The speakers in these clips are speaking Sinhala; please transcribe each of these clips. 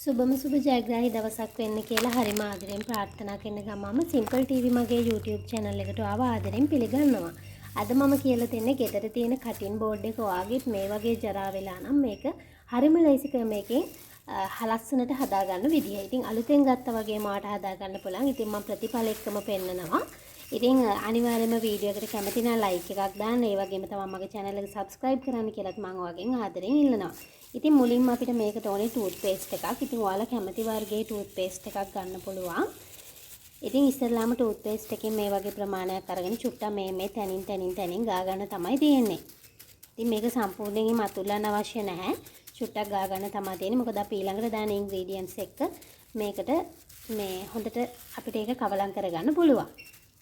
සුබම සුබ ජයග්‍රාහී දවසක් වෙන්න කියලා හරිම ආදරෙන් ප්‍රාර්ථනා කරන ගමම සිම්පල් ටීවී මගේ YouTube channel එකට ආව ආදරෙන් පිළිගන්නවා. අද මම කියලා දෙන්නේ ගෙදර තියෙන කටින් බෝඩ් එක ඔයාගෙත් මේ වගේ ජරා වෙලා නම් මේක හරිම ලේසි ක්‍රමයකින් ලස්සනට හදාගන්න විදිය. ඉතින් අලුතෙන් ගත්තා වගේ මාට හදාගන්න පුළුවන්. ඉතින් මම ප්‍රතිඵල එක්කම පෙන්නනවා. ඉතින් අනිවාර්යයෙන්ම වීඩියෝ එකට කැමති නම් ලයික් එකක් දාන්න. ඒ වගේම තමයි මගේ channel එක subscribe කරන්න කියලාත් මම ඔයගෙන් ආදරෙන් ඉල්ලනවා. ඉතින් මුලින්ම අපිට මේකට ඕනේ ටූත් පේස්ට් එකක්. ඉතින් ඔයාලා කැමති වර්ගයේ ටූත් පේස්ට් එකක් ගන්න පුළුවන්. ඉතින් ඉස්සෙල්ලාම ටූත් පේස්ට් එකකින් මේ වගේ ප්‍රමාණයක් අරගෙන චුට්ටක් මේ තැනින් ගා ගන්න තමයි තියෙන්නේ. ඉතින් මේක සම්පූර්ණයෙන්ම අතුල්ලන්න අවශ්‍ය නැහැ. චුට්ටක් ගා ගන්න තමයි තියෙන්නේ. මොකද අපි ඊළඟට දාන ඉන්ග්‍රීඩියන්ට්ස් එක්ක මේකට මේ හොඳට අපිට ඒක කවලම් කරගන්න පුළුවන්.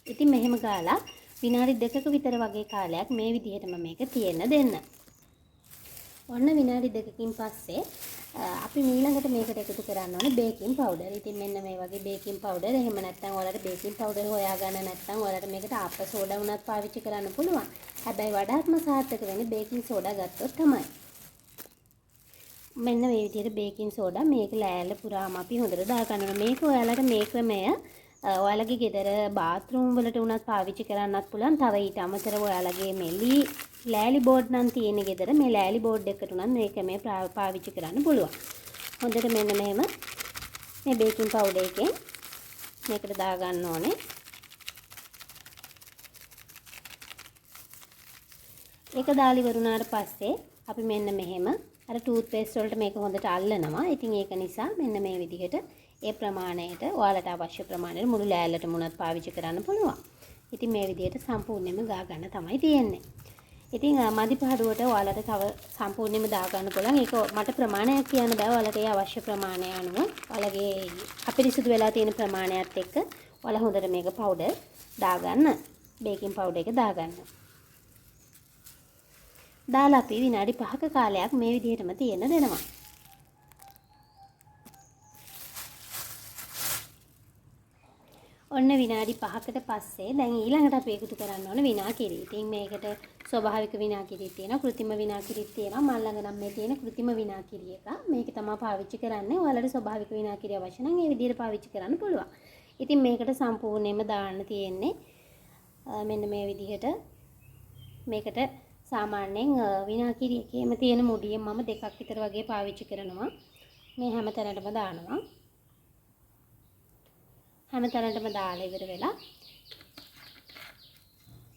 ඉතින් මෙහෙම ගාලා විනාඩි 2ක විතර වගේ කාලයක් මේ විදිහටම මේක තියෙන්න දෙන්න. ඔන්න විනාඩි 2කින් පස්සේ අපි ඊළඟට මේකට එකතු කරන්න ඕනේ බේකින් පවුඩර්. ඉතින් මෙන්න මේ වගේ බේකින් පවුඩර්. එහෙම නැත්නම් ඔයාලට බේකින් පවුඩර් හොයාගන්න නැත්නම් ඔයාලට මේකට ආප්ප සෝඩා වුණත් පාවිච්චි කරන්න පුළුවන්. හැබැයි වඩාත්ම සාර්ථක වෙන්නේ බේකින් සෝඩා ගත්තොත් තමයි. මෙන්න මේ විදිහට බේකින් සෝඩා මේක ලෑල්ල පුරාම අපි හොඳට දා ගන්නවා. මේක ඔයාලට මේ ක්‍රමය ඔයාලගේ ගෙදර බාත්රූම් වලට උනත් පාවිච්චි කරන්නත් පුළුවන්. තව ඊට අමතරව ඔයාලගේ මෙලි ලෑලි බෝඩ් නම් තියෙන ගෙදර මේ ලෑලි බෝඩ් එකට උනත් මේක මේ පාවිච්චි කරන්න පුළුවන්. හොඳට මෙන්න මෙහෙම මේ බේකින් පවුඩර් එකෙන් මේකට දා ගන්න ඕනේ. ඒක දාලි වරුණාට පස්සේ අපි මෙන්න මෙහෙම අර ටූත් පේස්ට් වලට මේක හොඳට අල්ලනවා. ඉතින් ඒක නිසා මෙන්න මේ විදිහට ඒ ප්‍රමාණයට ඔයාලට අවශ්‍ය ප්‍රමාණයට මුළු ලෑල්ලටම උනත් පාවිච්චි කරන්න පුළුවන්. ඉතින් මේ විදිහට සම්පූර්ණයෙන්ම ගා ගන්න තමයි තියෙන්නේ. ඉතින් මදි පහඩුවට ඔයාලට තව සම්පූර්ණයෙන්ම දා ගන්න පුළුවන්. ඒක මට ප්‍රමාණයක් කියන්න බෑ. ඔයාලට ඒ අවශ්‍ය ප්‍රමාණය අනුව ඔයාලගේ අපිරිසුදු වෙලා තියෙන ප්‍රමාණයත් එක්ක ඔයාලා හොඳට මේක පවුඩර් දා ගන්න. බේකින් පවුඩර් එක දා ගන්න. දාලා අපි විනාඩි 5ක කාලයක් මේ විදිහටම තියෙන්න දෙනවා. ඔන්න විනාඩි 5කට පස්සේ දැන් ඊළඟට අපි එකතු කරන්න ඕන විනාකිරි. ඉතින් මේකට ස්වභාවික විනාකිරිත් තියෙනවා, කෘත්‍රිම විනාකිරිත් තියෙනවා. මල් ළඟ නම් මේ තියෙන කෘත්‍රිම විනාකිරි එක. මේක තමයි පාවිච්චි කරන්නේ. ඔයාලට ස්වභාවික විනාකිරිය අවශ්‍ය නම් ඒ විදිහට පාවිච්චි කරන්න පුළුවන්. ඉතින් මේකට සම්පූර්ණයෙන්ම දාන්න තියෙන්නේ මෙන්න මේ විදිහට. මේකට සාමාන්‍යයෙන් විනාකිරි එකේම තියෙන මුඩියෙන් මම දෙකක් විතර වගේ පාවිච්චි කරනවා. මේ හැම තැනටම දානවා. හැම තැනටම දාලා ඉවර වෙලා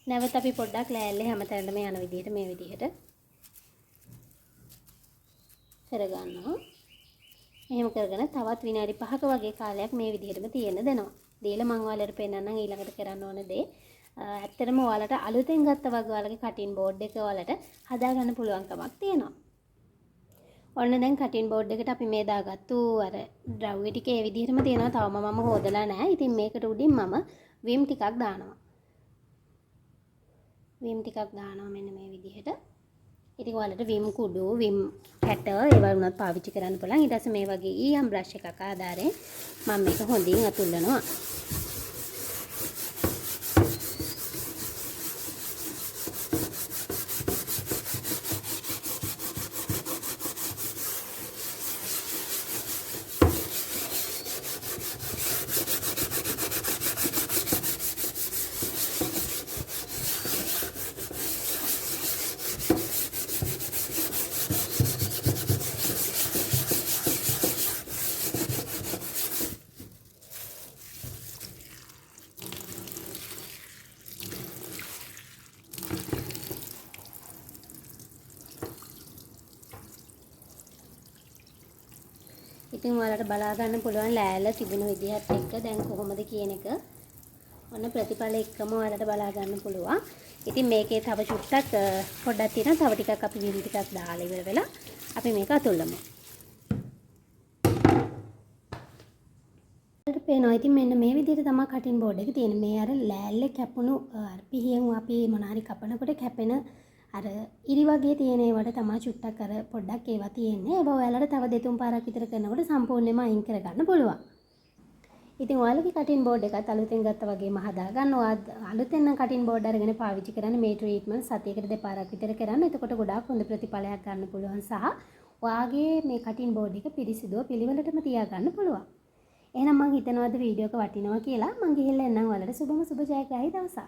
නැවත අපි පොඩ්ඩක් ලෑල්ලේ හැම තැනටම යන විදිහට මේ විදිහට කරගන්නවා. එහෙම කරගෙන තවත් විනාඩි 5ක වගේ කාලයක් මේ විදිහටම තියෙන්න දෙනවා. දීලා මම ඔයාලට පෙන්නන්නම් ඊළඟට කරන්න ඕන දේ. ඇත්තටම ඔයාලට අලුතෙන් ගත්ත වගේ ඔයාලගේ කටින් බෝඩ් එක ඔයාලට හදාගන්න පුළුවන්කමක් තියෙනවා. ඔන්න දැන් කටින් බෝඩ් එකට අපි මේ දාගත්තු අර ද්‍රව්‍ය ටික ඒ විදිහටම තියෙනවා. තවම මම හොදලා නැහැ. ඉතින් මේකට උඩින් මම විම් ටිකක් දානවා. විම් ටිකක් දානවා මෙන්න මේ විදිහට. ඉතින් ඔයාලට විම් කුඩු, විම් කැට ඒවා වුණත් පාවිච්චි කරන්න පුළුවන්. ඊට පස්සේ මේ වගේ ඊයම් බ්‍රෂ් එකක් ආධාරයෙන් මම මේක හොඳින් අතුල්ලනවා. ඉතින් ඔයාලට බලා ගන්න පුළුවන් ලෑල්ල තිබුණ විදිහත් එක්ක දැන් කොහොමද කියන එක. ඔන්න ප්‍රතිඵල එක්කම ඔයාලට බලා ගන්න පුළුවන්. ඉතින් මේකේ තව චුට්ටක් පොඩ්ඩක් තියෙනවා. තව ටිකක් අපි විම් ටිකක් දාලා ඉවර වෙලා අපි මේක අතුල්ලමු. ඔයාලට පේනවා. ඉතින් මෙන්න මේ විදිහට තමයි කටින් බෝඩ් එක තියෙන්නේ. මේ අර ලෑල්ලේ කැපුණු පිහියෙන් අපි මොනාරි කපනකොට කැපෙන අර ඉරි වගේ තියෙන ඒවට තමයි චුට්ටක් අර පොඩ්ඩක් ඒවා තියෙන්නේ. ඒවා ඔයාලට තව දෙතුන් පාරක් විතර කරනකොට සම්පූර්ණයෙන්ම අයින් කරගන්න පුළුවන්. ඉතින් ඔයාලගේ කටින් බෝඩ් එකත් අලුතෙන් ගත්තා වගේම හදාගන්න. ඔයා අලුතෙන් නම් කටින් බෝඩ් අරගෙන පාවිච්චි කරන්න මේ ට්‍රීට්මන්ට් සතියකට දෙපාරක් විතර කරන්න. එතකොට ගොඩාක් හොඳ ප්‍රතිඵලයක් ගන්න පුළුවන් සහ ඔයාගේ මේ කටින් බෝඩ් එක පිරිසිදුව පිළිවෙලටම තියාගන්න පුළුවන්. එහෙනම් මං හිතනවාද වීඩියෝ එක වටිනවා කියලා. මං ගිහිල්ලා එන්නම් ඔයාලට සුබම සුබ ජයග්‍රාහී දවසක්.